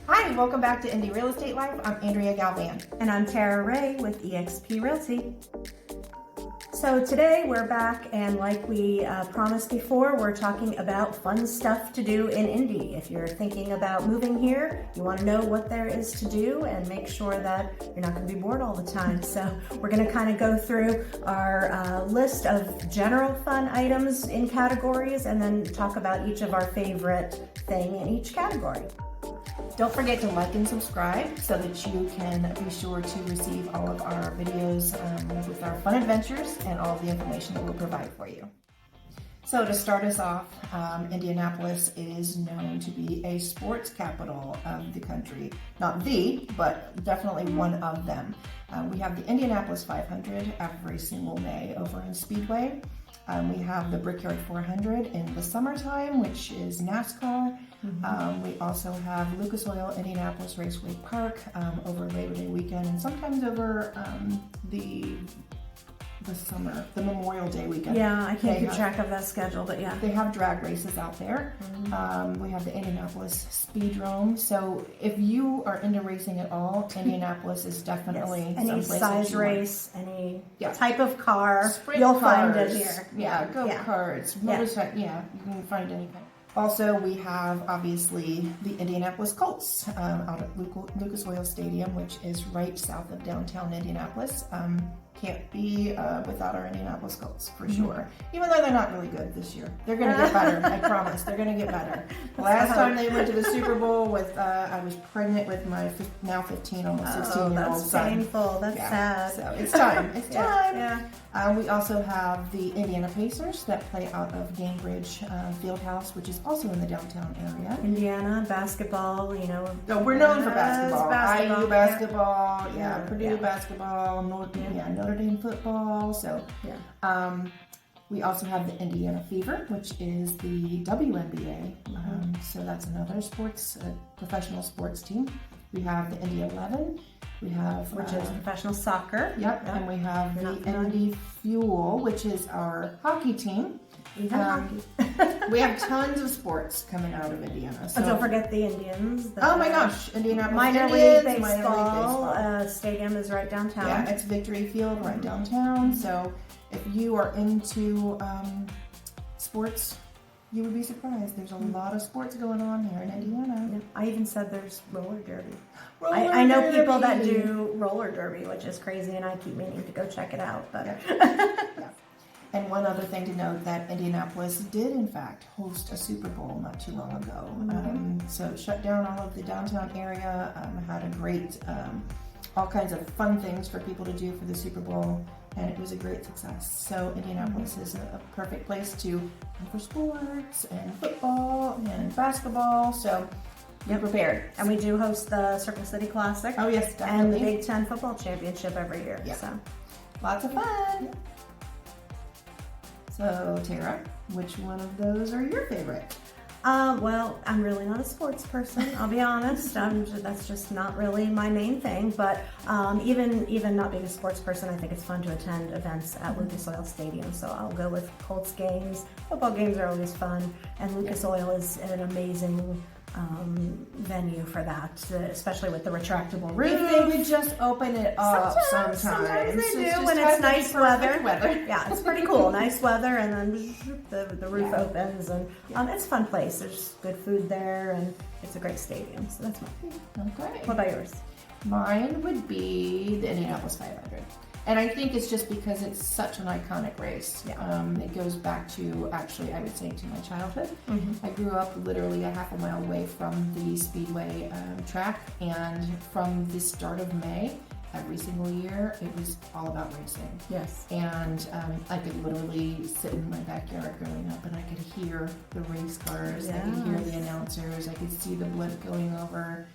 Hi, welcome back to Indy Real Estate Life. I'm Andrea Galvan. And I'm Tara Ray with eXp Realty. So today we're back, and like we promised before, we're talking about fun stuff to do in Indy. If you're thinking about moving here, you want to know what there is to do and make sure that you're not going to be bored all the time. So we're going to kind of go through our list of general fun items in categories and then talk about each of our favorite thing in each category. Don't forget to like and subscribe so that you can be sure to receive all of our videos with our fun adventures and all of the information that we'll provide for you. So to start us off, Indianapolis is known to be a sports capital of the country. Not the, but definitely one of them. We have the Indianapolis 500 every single May over in Speedway. We have the Brickyard 400 in the summertime, which is NASCAR. We also have Lucas Oil Indianapolis Raceway Park over Labor Day weekend, and sometimes over the summer, the Memorial Day weekend. Yeah, I can't keep track of that schedule, but yeah. They have drag races out there. We have the Indianapolis Speedrome. So if you are into racing at all, Indianapolis is definitely any size race, any type of car, Sprint you'll cars, find it here. Go-karts, motorcycle, you can find anything. Also, we have, obviously, the Indianapolis Colts out at Lucas Oil Stadium, which is right south of downtown Indianapolis. Can't be without our Indianapolis Colts, for sure. Even though they're not really good this year. They're going to get better, I promise. They're going to get better. Last time they went to the Super Bowl, with I was pregnant with my now 15, almost 16-year-old son. That's painful. That's sad. So it's time. It's time. We also have the Indiana Pacers that play out of Gainbridge Fieldhouse, which is also in the downtown area. Indiana basketball, No, we're known for basketball. IU basketball, Purdue basketball, Notre Dame football. So, we also have the Indiana Fever, which is the WNBA. So that's another professional sports team. We have the Indy 11. We have which is professional soccer. Yep. And we have the Indy Fuel, which is our hockey team. Hockey. We have tons of sports coming out of Indiana. So don't forget the Indians. Oh my gosh, Indianapolis minor league baseball. Stadium is right downtown. Yeah, it's Victory Field right downtown. So if you are into sports, you would be surprised. There's a lot of sports going on here in Indiana. Yeah. I even said there's roller derby. I know people that do roller derby, which is crazy, and I keep meaning to go check it out. But And one other thing to note, that Indianapolis did in fact host a Super Bowl not too long ago. So it shut down all of the downtown area, had a great, all kinds of fun things for people to do for the Super Bowl, and it was a great success. So Indianapolis is a perfect place to go for sports and football and basketball. So be prepared. And we do host the Circle City Classic. Oh yes, definitely. And the Big Ten Football Championship every year. Yeah. So lots of fun. So Tara, which one of those are your favorite? Well, I'm really not a sports person, I'll be honest. That's just not really my main thing. But even not being a sports person, I think it's fun to attend events at Lucas Oil Stadium. So I'll go with Colts games. Football games are always fun, and Lucas Oil is an amazing venue for that, especially with the retractable roof. They would just open it up sometimes. Sometimes they do when it's nice weather. Yeah, it's pretty cool. Nice weather, and then the roof opens, and it's a fun place. There's good food there, and it's a great stadium. So that's mine. Okay. What about yours? Mine would be the Indianapolis 500. And I think it's just because it's such an iconic race. It goes back to, actually, I would say, to my childhood. I grew up literally a half a mile away from the Speedway track, and from the start of May, every single year, it was all about racing. Yes. And I could literally sit in my backyard growing up, and I could hear the race cars, I could hear the announcers, I could see the blimp going over.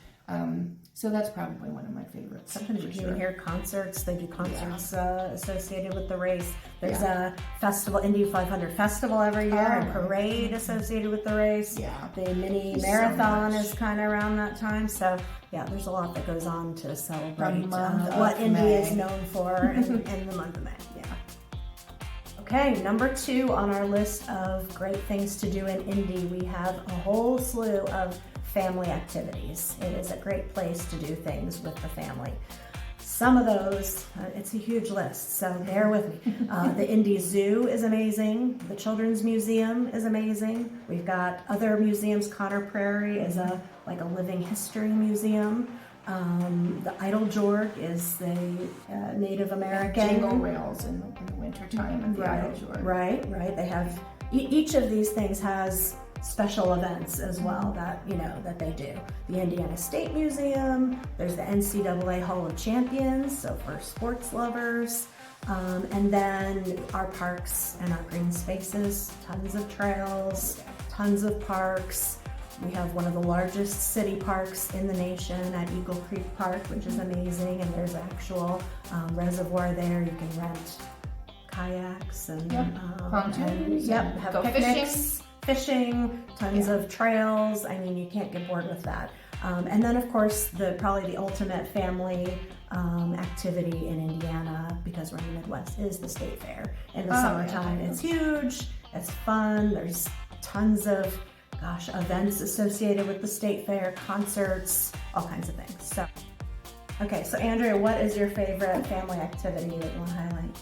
So that's probably one of my favorites. Sometimes you can even hear concerts. They do concerts associated with the race. There's a festival, Indy 500 festival every year, and parade associated with the race. The mini marathon is kind of around that time. So there's a lot that goes on to celebrate what Indy is known for in the month of May. Okay, number 2 on our list of great things to do in Indy, we have a whole slew of family activities. It is a great place to do things with the family. Some of those, it's a huge list, so bear with me. The Indy Zoo is amazing. The Children's Museum is amazing. We've got other museums. Connor Prairie is a living history museum. The Idle Jorg is the Native American. Jingle rails in the wintertime at the Idle Jorg. Right. They have, each of these things has special events as well that they do. The Indiana State Museum, there's the NCAA Hall of Champions, so for sports lovers, and then our parks and our green spaces, tons of trails, tons of parks. We have one of the largest city parks in the nation at Eagle Creek Park, which is amazing, and there's an actual reservoir there. You can rent kayaks and pontoons, have go picnics. Fishing, tons of trails. I mean, you can't get bored with that. And then, of course, probably the ultimate family activity in Indiana, because we're in the Midwest, is the State Fair. In the summertime, it's huge. It's fun. There's tons of, events associated with the State Fair, concerts, all kinds of things. So Andrea, what is your favorite family activity that you want to highlight?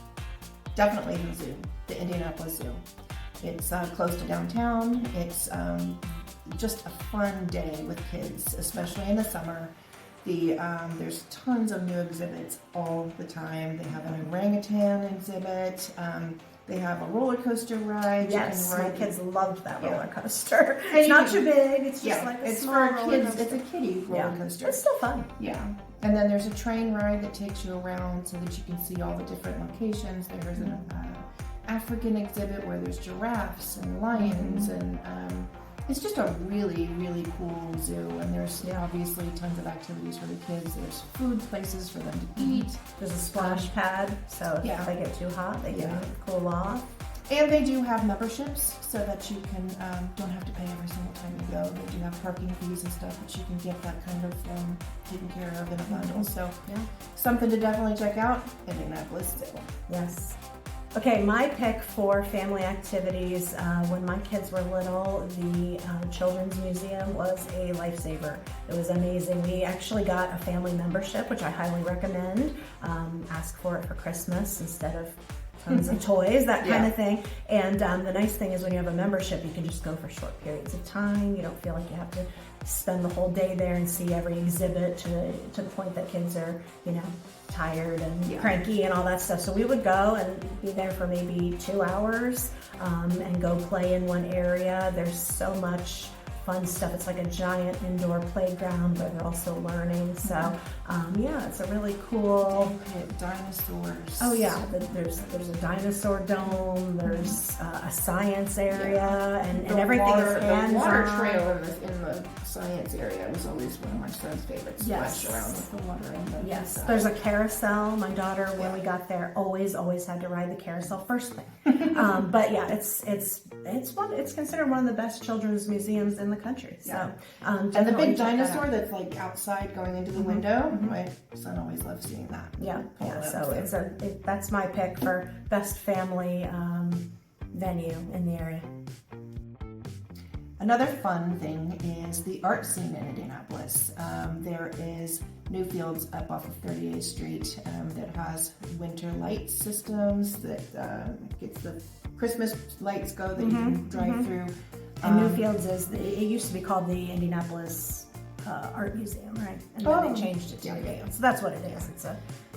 Definitely the zoo, the Indianapolis Zoo. It's close to downtown. It's just a fun day with kids, especially in the summer. There's tons of new exhibits all the time. They have an orangutan exhibit. They have a roller coaster ride. Yes, my kids loved that roller coaster. It's not too big. It's just like a small roller coaster. It's a kiddie roller coaster. It's still fun. Yeah. And then there's a train ride that takes you around so that you can see all the different locations. There's an African exhibit where there's giraffes and lions, and it's just a really, really cool zoo. And there's obviously tons of activities for the kids. There's food places for them to eat. There's a splash pad, so if they get too hot, they can cool off. And they do have memberships so that you can don't have to pay every single time you go. They do have parking fees and stuff, but you can get that kind of taken care of in a bundle. So something to definitely check out, Indianapolis Zoo. Yes. Okay, my pick for family activities, when my kids were little, the Children's Museum was a lifesaver. It was amazing. We actually got a family membership, which I highly recommend. Ask for it for Christmas instead of tons of toys, that kind of thing. And the nice thing is when you have a membership, you can just go for short periods of time. You don't feel like you have to spend the whole day there and see every exhibit to the point that kids are, tired and cranky and all that stuff. So we would go and be there for maybe 2 hours and go play in one area. There's so much fun stuff. It's like a giant indoor playground, but they're also learning. So it's a really cool. Dinosaurs. Oh yeah, there's a dinosaur dome. There's a science area, and everything is hands-on. The water trail in the science area was always one of my son's favorites. Splash around with the water in the there's a carousel. My daughter, when we got there, always had to ride the carousel first thing. But it's considered one of the best children's museums in the country. So and the big dinosaur that's like outside going into the window. My son always loves seeing that. So that's my pick for best family venue in the area. Another fun thing is the art scene in Indianapolis. There is Newfields up off of 38th Street that has winter light systems that gets the Christmas lights go that you can drive through. And Newfields it used to be called the Indianapolis Art Museum, right? And then they changed it to Newfields. So that's what it is.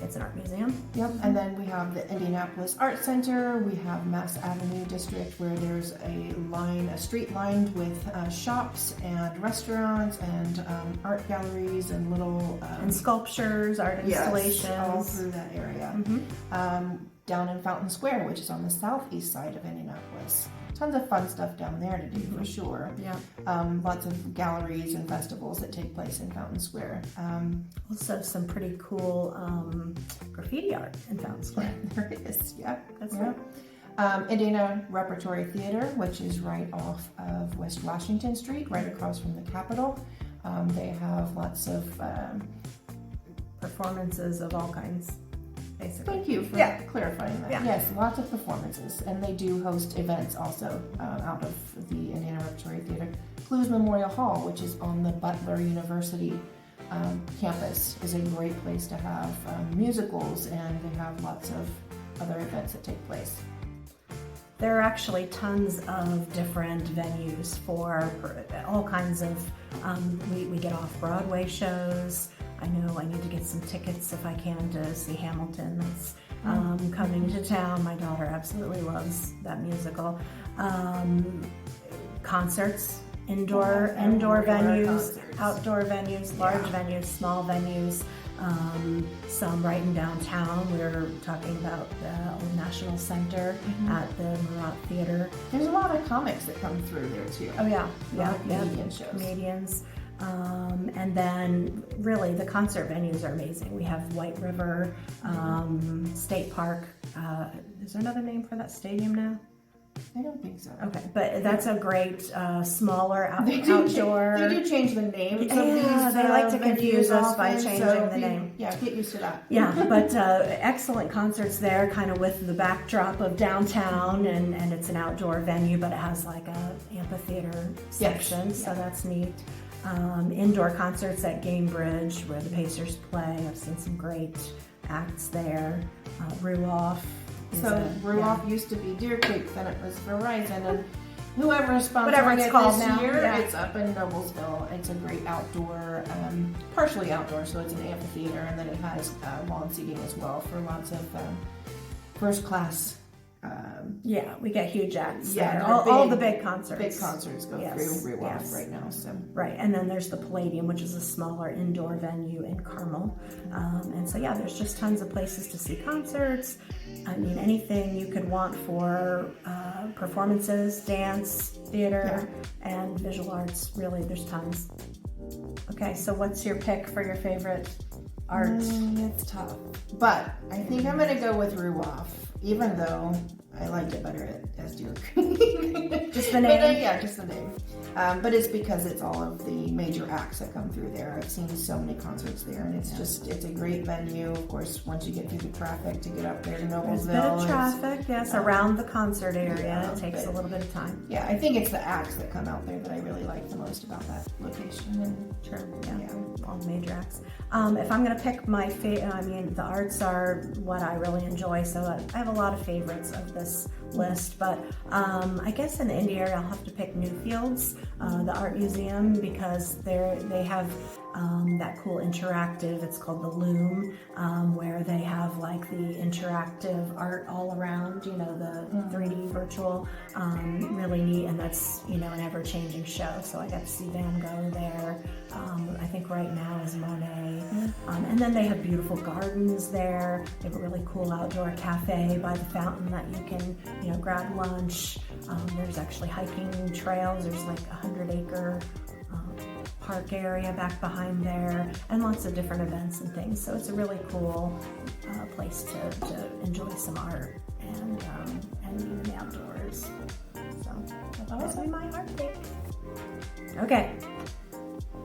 It's an art museum. Yep. And then we have the Indianapolis Art Center. We have Mass Avenue District, where there's a street lined with shops and restaurants and art galleries and little and sculptures, art installations, all through that area. Down in Fountain Square, which is on the southeast side of Indianapolis. Tons of fun stuff down there to do for sure. Yeah. Lots of galleries and festivals that take place in Fountain Square. Also some pretty cool graffiti art in Fountain Square. There is, that's right. Indiana Repertory Theater, which is right off of West Washington Street, right across from the Capitol. They have lots of performances of all kinds. basically. Thank you for clarifying that. Yeah. Yes, lots of performances, and they do host events also out of the Indiana Repertory Theater. Clues Memorial Hall, which is on the Butler University campus, is a great place to have musicals, and they have lots of other events that take place. There are actually tons of different venues for all kinds of, we get off-Broadway shows. I know I need to get some tickets if I can to see Hamilton that's coming to town. My daughter absolutely loves that musical. Concerts, indoor venues, concerts. outdoor venues, large venues, small venues. Some right in downtown. We're talking about the Old National Center at the Murat Theater. There's a lot of comics that come through there too. Oh yeah, Comedian shows. Comedians. And then really the concert venues are amazing. We have White River State Park. Is there another name for that stadium now? I don't think so. Okay, but that's a great smaller outdoor. They do change the names of these. They like to confuse us by changing the name. Yeah, get used to that. Yeah, but excellent concerts there, kind of with the backdrop of downtown, and it's an outdoor venue, but it has like a amphitheater section, so that's neat. Indoor concerts at Gainbridge, where the Pacers play. I've seen some great acts there. Ruoff. So Ruoff used to be Deer Creek, then it was Verizon, and whoever is sponsoring Whatever it's called this now. year, Yeah. it's up in Noblesville. It's a great outdoor, partially outdoor, so it's an amphitheater, and then it has lawn seating as well for lots of first class. We get huge acts Yeah, there. they're All the big concerts. Big concerts go through Ruoff right now. So Right, and then there's the Palladium, which is a smaller indoor venue in Carmel. And so there's just tons of places to see concerts. I mean, anything you could want for performances, dance, theater, and visual arts. Really, there's tons. Okay, so what's your pick for your favorite art? It's tough, but I think I'm gonna go with Ruoff, even though I liked it better as Deer Creek. Just the name? But, just the name. But it's because it's all of the major acts that come through there. I've seen so many concerts there, and it's a great venue. Of course, once you get through the traffic to get up there to Noblesville. There's a bit of traffic, around the concert area. It takes a little bit of time. Yeah, I think it's the acts that come out there that I really like the most about that location. And all major acts. If I'm going to pick my the arts are what I really enjoy, so I have a lot of favorites of this list, but I guess in the Indy area I'll have to pick Newfields, the art museum, because they have that cool interactive, it's called the Loom, where they have like the interactive art all around, the 3D virtual, really neat, and that's, an ever-changing show, so I got to see Van Gogh there. I think right now is Monet, and then they have beautiful gardens there. They have a really cool outdoor cafe by the fountain that you can, grab lunch. There's actually hiking trails. There's like 100-acre park area back behind there, and lots of different events and things. So it's a really cool place to enjoy some art and even the outdoors. So that would be my art pick. Okay.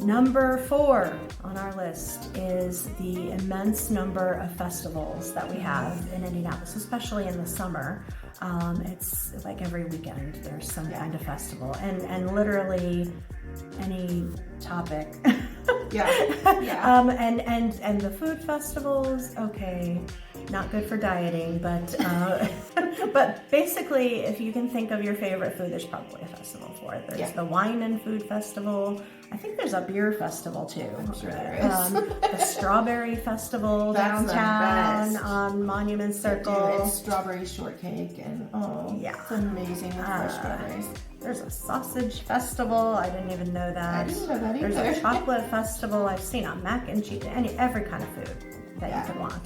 Number 4 on our list is the immense number of festivals that we have in Indianapolis, especially in the summer. It's like every weekend there's some kind of festival, and literally any topic. And the food festivals, okay, not good for dieting, but but basically, if you can think of your favorite food, there's probably a festival for it. There's the Wine and Food Festival. I think there's a beer festival too. I'm sure there is. The Strawberry Festival downtown on Monument Circle. It's strawberry shortcake, and it's amazing with fresh strawberries. There's a sausage festival. I didn't even know that. I didn't know that either. There's a chocolate festival. I've seen a mac and cheese, every kind of food that you could want.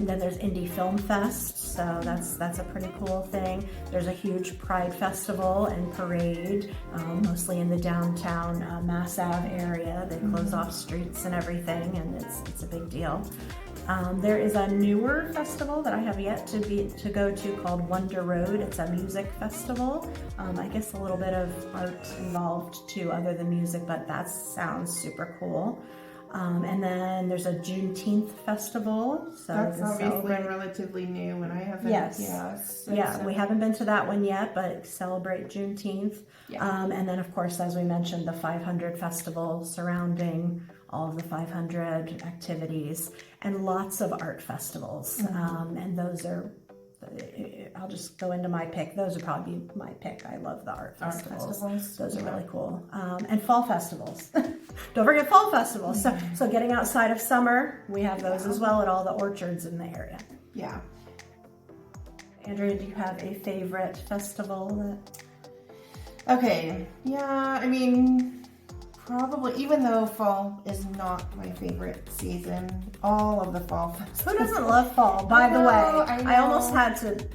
Then there's Indy Film Fest, so that's a pretty cool thing. There's a huge Pride Festival and parade, mostly in the downtown Mass Ave area. They close off streets and everything, and it's a big deal. There is a newer festival that I have yet to go to called Wonder Road. It's a music festival. I guess a little bit of art involved too, other than music, but that sounds super cool. And then there's a Juneteenth festival. So That's to obviously celebrate- relatively new, and I haven't. Yes. We haven't been to that one yet, but celebrate Juneteenth. Yeah. And then, of course, as we mentioned, the 500 festival surrounding all of the 500 activities, and lots of art festivals. And those are, I'll just go into my pick. Those would probably be my pick. I love the art festivals. Those are really cool. And fall festivals. Don't forget fall festivals. So getting outside of summer, we have those as well at all the orchards in the area. Yeah. Andrea, do you have a favorite festival? Okay. Yeah, I mean, probably, even though fall is not my favorite season, all of the fall festivals. Who doesn't love fall, by the way? I almost had to,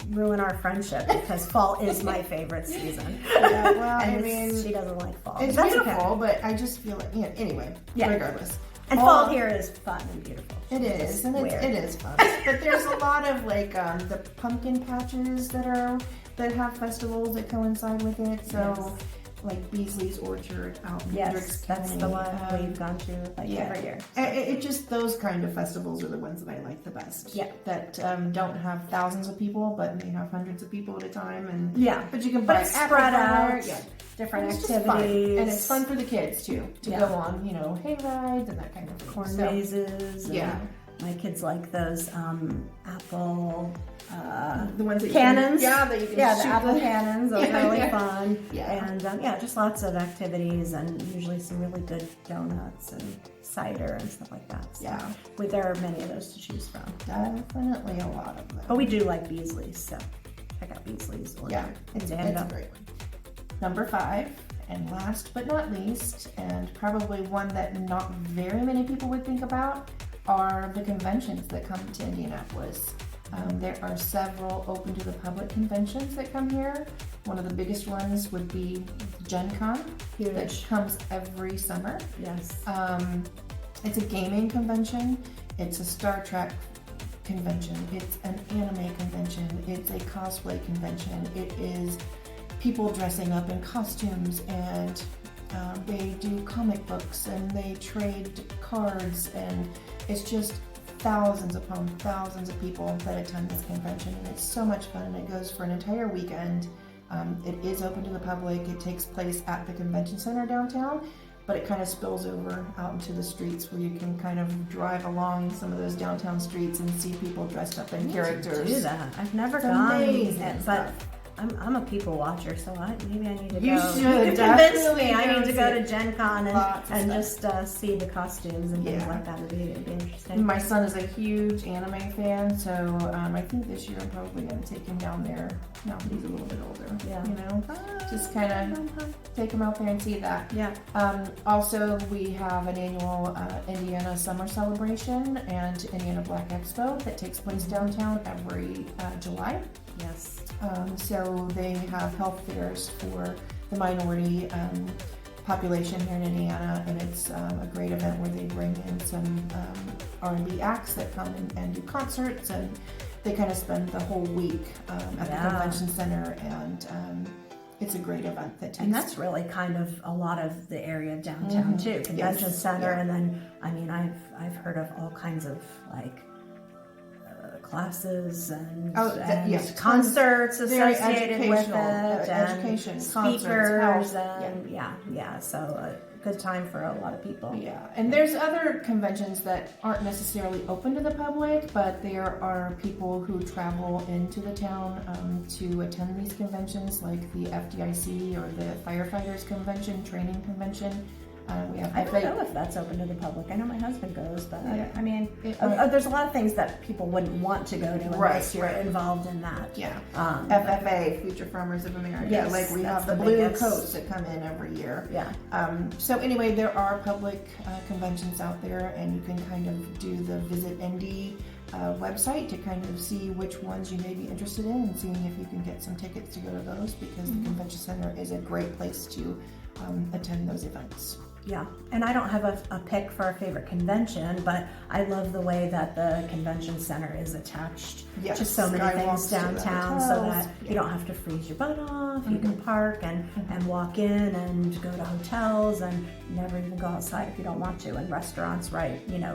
ruin our friendship because fall is my favorite season. Yeah, well, and I mean, she doesn't like fall. It's That's beautiful, okay. but I just feel like, anyway, regardless. And fall here is fun and beautiful. It is, and it is fun. But there's a lot of the pumpkin patches that have festivals that coincide with it. So, like Beasley's Orchard out in Hendricks County. That's the one we've gone to every year. It just, those kind of festivals are the ones that I like the best. Yeah. That don't have thousands of people, but may have hundreds of people at a time. And but you can but buy it's spread out. Yeah. Different It's activities. and it's fun for the kids too to go on, hay rides and that kind of thing. Corn mazes. Yeah. My kids like those apple the ones that cannons. You can shoot the apple cannons. Those are really fun. Yeah. And just lots of activities and usually some really good donuts and cider and stuff like that. So there are many of those to choose from. Definitely a lot of them. But we do like Beasley's, so check out Beasley's. It's a great one. Number 5, and last but not least, and probably one that not very many people would think about, are the conventions that come to Indianapolis. There are several open to the public conventions that come here. One of the biggest ones would be Gen Con, that comes every summer. Yes. It's a gaming convention. It's a Star Trek convention. It's an anime convention. It's a cosplay convention. It is people dressing up in costumes, and they do comic books and they trade cards, and it's just thousands upon thousands of people that attend this convention, and it's so much fun, and it goes for an entire weekend. It is open to the public. It takes place at the convention center downtown, but it kind of spills over out into the streets where you can kind of drive along some of those downtown streets and see people dressed up in characters. Do that. I've never It's gone, amazing but I'm a people watcher, so maybe I need to go. You should. You convinced me. I need to go to Gen Con and just see the costumes and things like that. It'd be interesting. My son is a huge anime fan, so I think this year I'm probably going to take him down there now that he's a little bit older. Yeah. Just kind of take him out there and see that. Yeah. Also, we have an annual Indiana Summer Celebration and Indiana Black Expo that takes place downtown every July. Yes. So they have health fairs for the minority population here in Indiana, and it's a great event where they bring in some R&B acts that come and do concerts, and they kind of spend the whole week at the convention center, and it's a great event that takes. And that's really kind of a lot of the area downtown too, convention center, and then I've heard of all kinds of classes and concerts associated with it, education, and speakers, concerts, and so a good time for a lot of people. Yeah, and there's other conventions that aren't necessarily open to the public, but there are people who travel into the town to attend these conventions, like the FDIC or the Firefighters Convention, Training Convention. I don't know if that's open to the public. I know my husband goes, but there's a lot of things that people wouldn't want to go to unless you're involved in that. Yeah. FFA, Future Farmers of America. Yes, like we have the blue coats that come in every year. Yeah. So anyway, there are public conventions out there, and you can kind of do the Visit Indy website to kind of see which ones you may be interested in, and seeing if you can get some tickets to go to those, because the convention center is a great place to attend those events. Yeah, and I don't have a pick for a favorite convention, but I love the way that the convention center is attached to so many things downtown, so that you don't have to freeze your butt off. You can park and walk in and go to hotels and never even go outside if you don't want to, and restaurants right near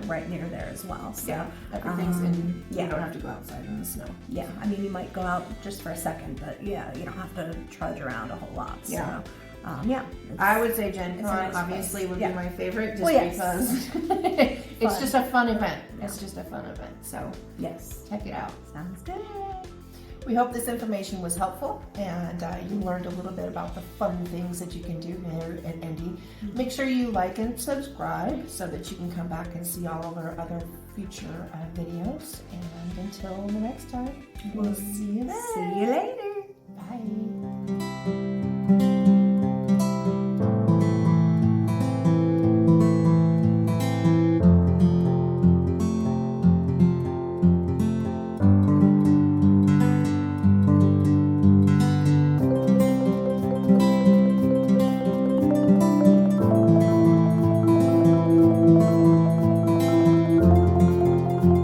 there as well. So everything's in. You don't have to go outside in the snow. Yeah, I mean you might go out just for a second, but yeah, you don't have to trudge around a whole lot. So. I would say Gen Con obviously would be my favorite, just because it's just a fun event. It's just a fun event. So check it out. Sounds good. We hope this information was helpful and you learned a little bit about the fun things that you can do here at Indy. Make sure you like and subscribe so that you can come back and see all of our other future videos. And until the next time, we'll see you then. See you later. Bye.